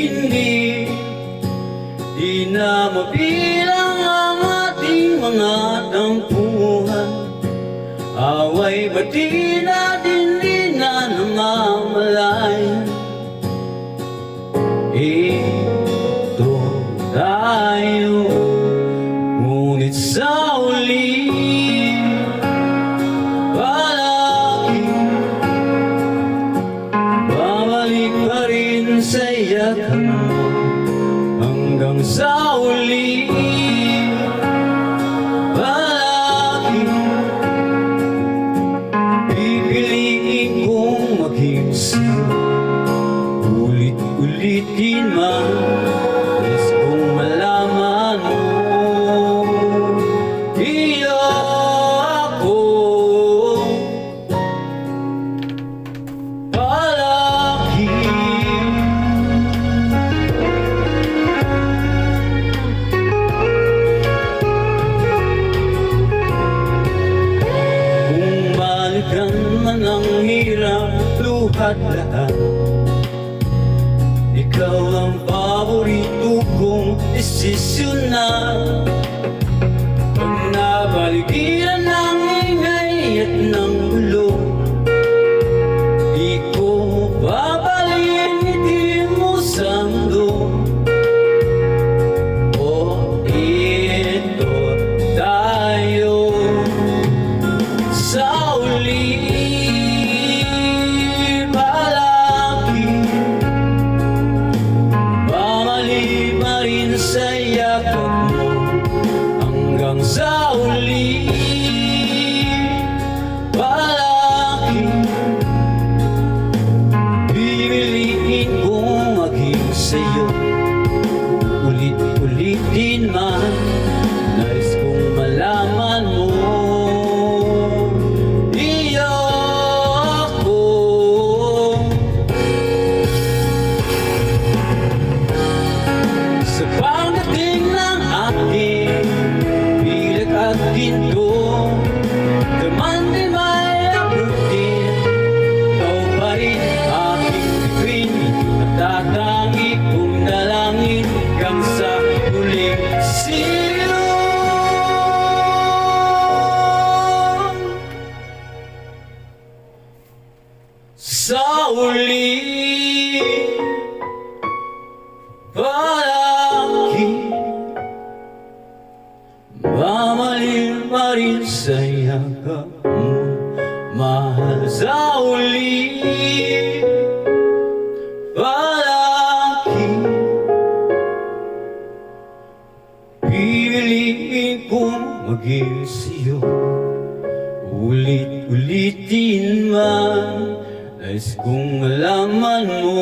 hindi di na mabilang ang ating mga tampuhan. Away ba't di natin di na namamalayan? Ito tayo, ngunit sa uli palagi babalik pa rin sa yakap mo. Hanggang sa uli palagi pipiliin kong maging sa'yo. Ulit-ulitin man, nais kong malaman mo, iyo ako palagi. Kung balikan man ang hirap, luhat lahat, ikaw ang paborito kong desisyon na. Pag nabaligiran ng ingay at ng gulo, di ko babaliin ngiti mo sa mundo. O ito tayo sa uli palagi, babalik pa rin sa yakap mo. Hanggang sa uli palagi pipiliin kong maging sa'yo. Ulit-ulitin man, nais kong malaman mo, iyo ako sa pagdating ng aking bilag at ginto. Kaman di may abutin, ikaw pa rin aking bituin, natatangi kong dalangin hanggang sa huling silong. Sa uli palagi babalik pa rin sa yakap mo, mahal. Sa uli palagi pipiliin kong maging sa'yo. Ulit-ulitin man, nais kong malaman mo,